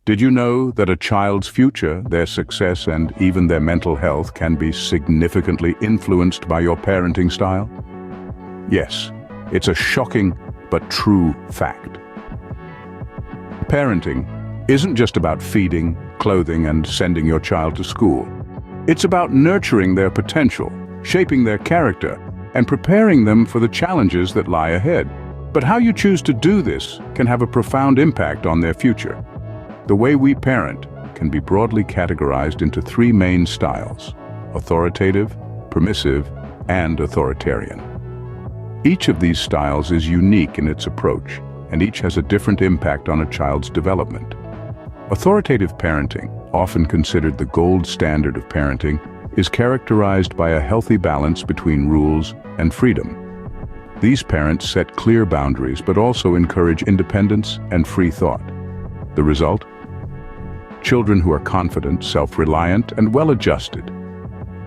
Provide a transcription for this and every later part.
Did you know that a child's future, their success, and even their mental health can be significantly influenced by your parenting style? Yes, it's a shocking but true fact. Parenting isn't just about feeding, clothing, and sending your child to school. It's about nurturing their potential, shaping their character, and preparing them for the challenges that lie ahead. But how you choose to do this can have a profound impact on their future. The way we parent can be broadly categorized into three main styles: authoritative, permissive, and authoritarian. Each of these styles is unique in its approach, and each has a different impact on a child's development. Authoritative parenting, often considered the gold standard of parenting, is characterized by a healthy balance between rules and freedom. These parents set clear boundaries but also encourage independence and free thought. The result? Children who are confident, self-reliant, and well-adjusted.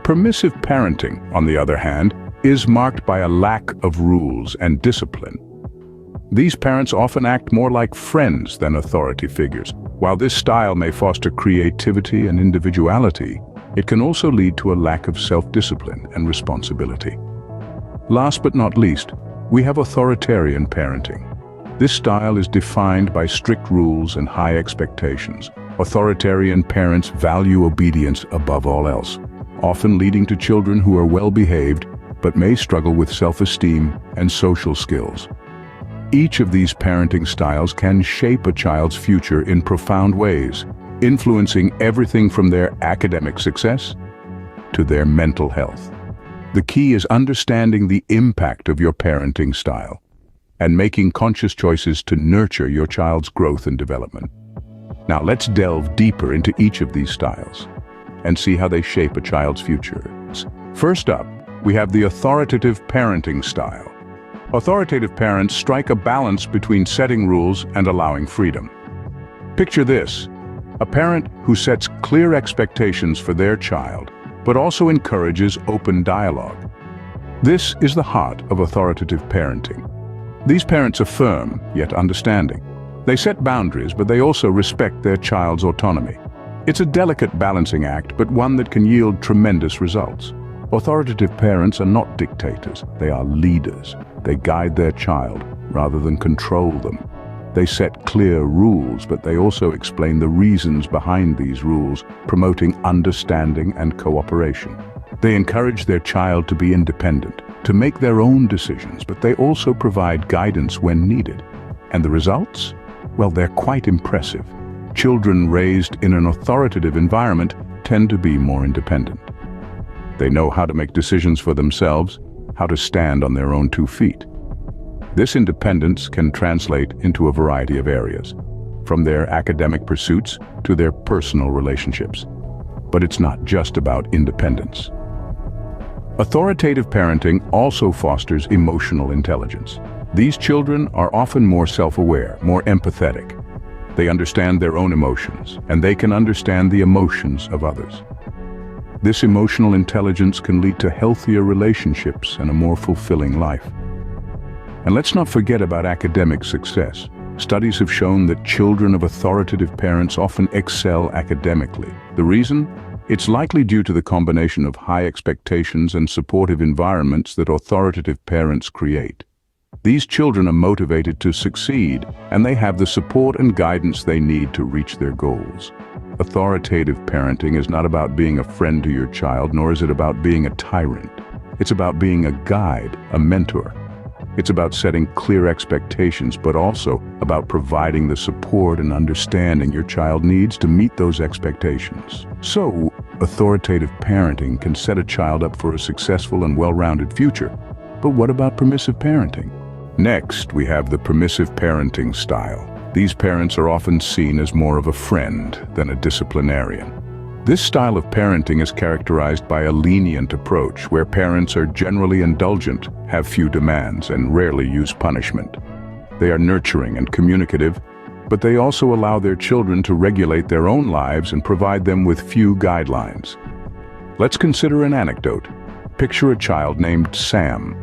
Permissive parenting, on the other hand, is marked by a lack of rules and discipline. These parents often act more like friends than authority figures. While this style may foster creativity and individuality, it can also lead to a lack of self-discipline and responsibility. Last but not least, we have authoritarian parenting. This style is defined by strict rules and high expectations. Authoritarian parents value obedience above all else, often leading to children who are well-behaved but may struggle with self-esteem and social skills. Each of these parenting styles can shape a child's future in profound ways, influencing everything from their academic success to their mental health. The key is understanding the impact of your parenting style and making conscious choices to nurture your child's growth and development. Now let's delve deeper into each of these styles and see how they shape a child's future. First up, we have the authoritative parenting style. Authoritative parents strike a balance between setting rules and allowing freedom. Picture this: a parent who sets clear expectations for their child, but also encourages open dialogue. This is the heart of authoritative parenting. These parents are firm, yet understanding. They set boundaries, but they also respect their child's autonomy. It's a delicate balancing act, but one that can yield tremendous results. Authoritative parents are not dictators, they are leaders. They guide their child rather than control them. They set clear rules, but they also explain the reasons behind these rules, promoting understanding and cooperation. They encourage their child to be independent, to make their own decisions, but they also provide guidance when needed. And the results? Well, they're quite impressive. Children raised in an authoritative environment tend to be more independent. They know how to make decisions for themselves, how to stand on their own 2 feet. This independence can translate into a variety of areas, from their academic pursuits to their personal relationships. But it's not just about independence. Authoritative parenting also fosters emotional intelligence. These children are often more self-aware, more empathetic. They understand their own emotions, and they can understand the emotions of others. This emotional intelligence can lead to healthier relationships and a more fulfilling life. And let's not forget about academic success. Studies have shown that children of authoritative parents often excel academically. The reason? It's likely due to the combination of high expectations and supportive environments that authoritative parents create. These children are motivated to succeed, and they have the support and guidance they need to reach their goals. Authoritative parenting is not about being a friend to your child, nor is it about being a tyrant. It's about being a guide, a mentor. It's about setting clear expectations, but also about providing the support and understanding your child needs to meet those expectations. So, authoritative parenting can set a child up for a successful and well-rounded future. But what about permissive parenting? Next, we have the permissive parenting style. These parents are often seen as more of a friend than a disciplinarian. This style of parenting is characterized by a lenient approach where parents are generally indulgent, have few demands, and rarely use punishment. They are nurturing and communicative, but they also allow their children to regulate their own lives and provide them with few guidelines. Let's consider an anecdote. Picture a child named Sam.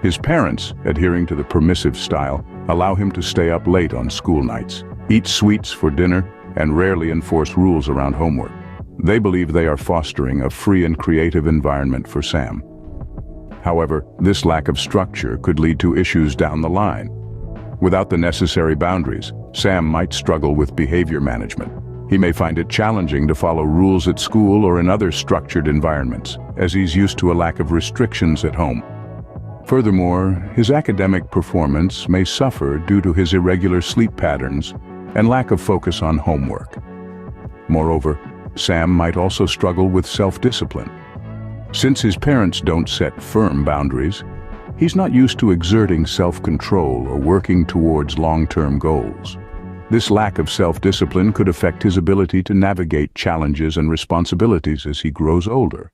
His parents, adhering to the permissive style, allow him to stay up late on school nights, eat sweets for dinner, and rarely enforce rules around homework. They believe they are fostering a free and creative environment for Sam. However, this lack of structure could lead to issues down the line. Without the necessary boundaries, Sam might struggle with behavior management. He may find it challenging to follow rules at school or in other structured environments, as he's used to a lack of restrictions at home. Furthermore, his academic performance may suffer due to his irregular sleep patterns and lack of focus on homework. Moreover, Sam might also struggle with self-discipline. Since his parents don't set firm boundaries, he's not used to exerting self-control or working towards long-term goals. This lack of self-discipline could affect his ability to navigate challenges and responsibilities as he grows older.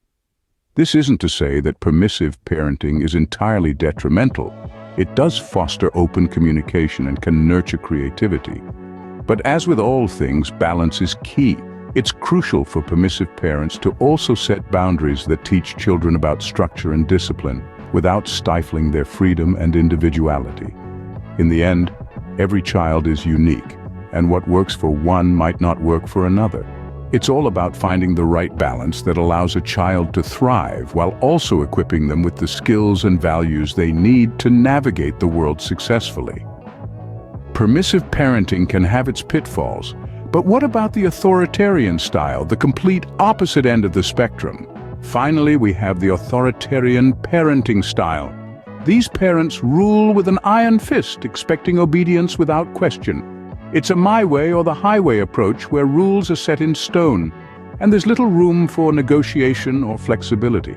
This isn't to say that permissive parenting is entirely detrimental. It does foster open communication and can nurture creativity. But as with all things, balance is key. It's crucial for permissive parents to also set boundaries that teach children about structure and discipline without stifling their freedom and individuality. In the end, every child is unique, and what works for one might not work for another. It's all about finding the right balance that allows a child to thrive while also equipping them with the skills and values they need to navigate the world successfully. Permissive parenting can have its pitfalls, but what about the authoritarian style, the complete opposite end of the spectrum? Finally, we have the authoritarian parenting style. These parents rule with an iron fist, expecting obedience without question. It's a my way or the highway approach where rules are set in stone, and there's little room for negotiation or flexibility.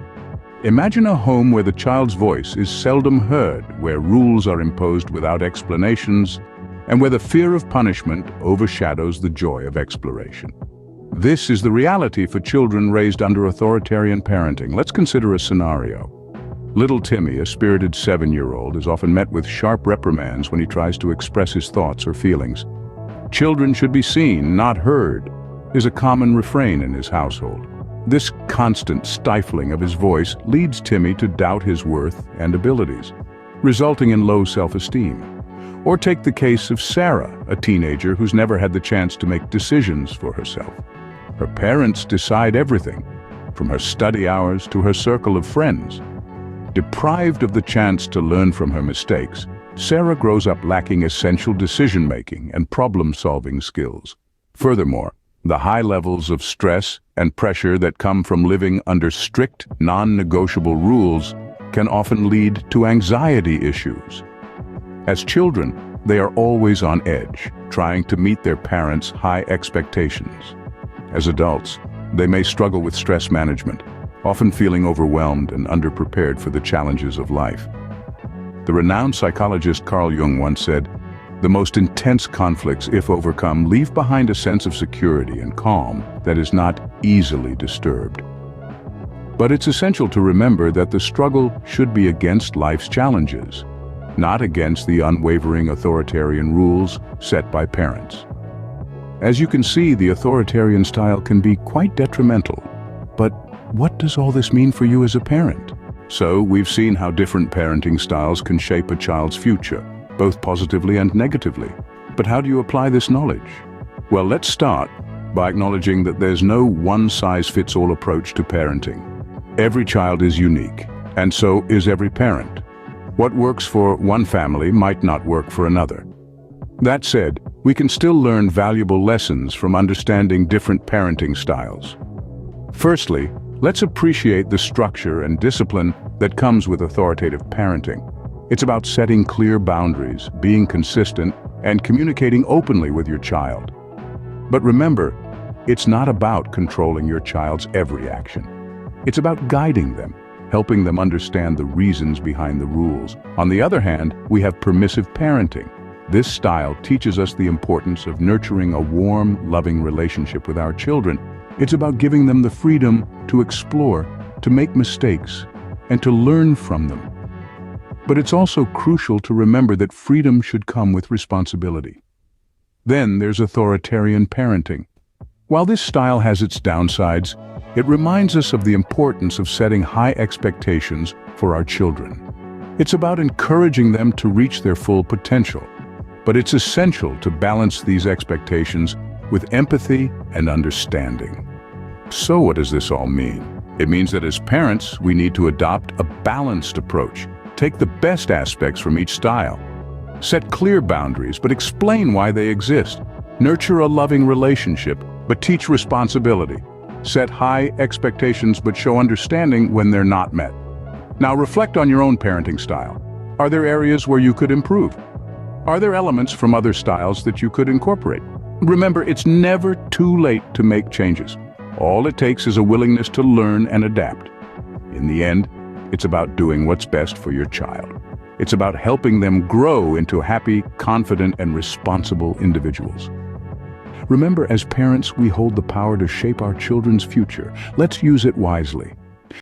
Imagine a home where the child's voice is seldom heard, where rules are imposed without explanations, and where the fear of punishment overshadows the joy of exploration. This is the reality for children raised under authoritarian parenting. Let's consider a scenario. Little Timmy, a spirited 7-year-old, is often met with sharp reprimands when he tries to express his thoughts or feelings. "Children should be seen, not heard," is a common refrain in his household. This constant stifling of his voice leads Timmy to doubt his worth and abilities, resulting in low self-esteem. Or take the case of Sarah, a teenager who's never had the chance to make decisions for herself. Her parents decide everything, from her study hours to her circle of friends. Deprived of the chance to learn from her mistakes, Sarah grows up lacking essential decision-making and problem-solving skills. Furthermore, the high levels of stress and pressure that come from living under strict, non-negotiable rules can often lead to anxiety issues. As children, they are always on edge, trying to meet their parents' high expectations. As adults, they may struggle with stress management, often feeling overwhelmed and underprepared for the challenges of life. The renowned psychologist Carl Jung once said, "The most intense conflicts, if overcome, leave behind a sense of security and calm that is not easily disturbed." But it's essential to remember that the struggle should be against life's challenges, not against the unwavering authoritarian rules set by parents. As you can see, the authoritarian style can be quite detrimental. But what does all this mean for you as a parent? So, we've seen how different parenting styles can shape a child's future, both positively and negatively. But how do you apply this knowledge? Well, let's start by acknowledging that there's no one-size-fits-all approach to parenting. Every child is unique, and so is every parent. What works for one family might not work for another. That said, we can still learn valuable lessons from understanding different parenting styles. Firstly, let's appreciate the structure and discipline that comes with authoritative parenting. It's about setting clear boundaries, being consistent, and communicating openly with your child. But remember, it's not about controlling your child's every action. It's about guiding them, helping them understand the reasons behind the rules. On the other hand, we have permissive parenting. This style teaches us the importance of nurturing a warm, loving relationship with our children. It's about giving them the freedom to explore, to make mistakes, and to learn from them. But it's also crucial to remember that freedom should come with responsibility. Then there's authoritarian parenting. While this style has its downsides, it reminds us of the importance of setting high expectations for our children. It's about encouraging them to reach their full potential. But it's essential to balance these expectations with empathy and understanding. So what does this all mean? It means that as parents, we need to adopt a balanced approach. Take the best aspects from each style. Set clear boundaries, but explain why they exist. Nurture a loving relationship, but teach responsibility. Set high expectations, but show understanding when they're not met. Now reflect on your own parenting style. Are there areas where you could improve? Are there elements from other styles that you could incorporate? Remember, it's never too late to make changes. All it takes is a willingness to learn and adapt. In the end, it's about doing what's best for your child. It's about helping them grow into happy, confident, and responsible individuals. Remember, as parents, we hold the power to shape our children's future. Let's use it wisely.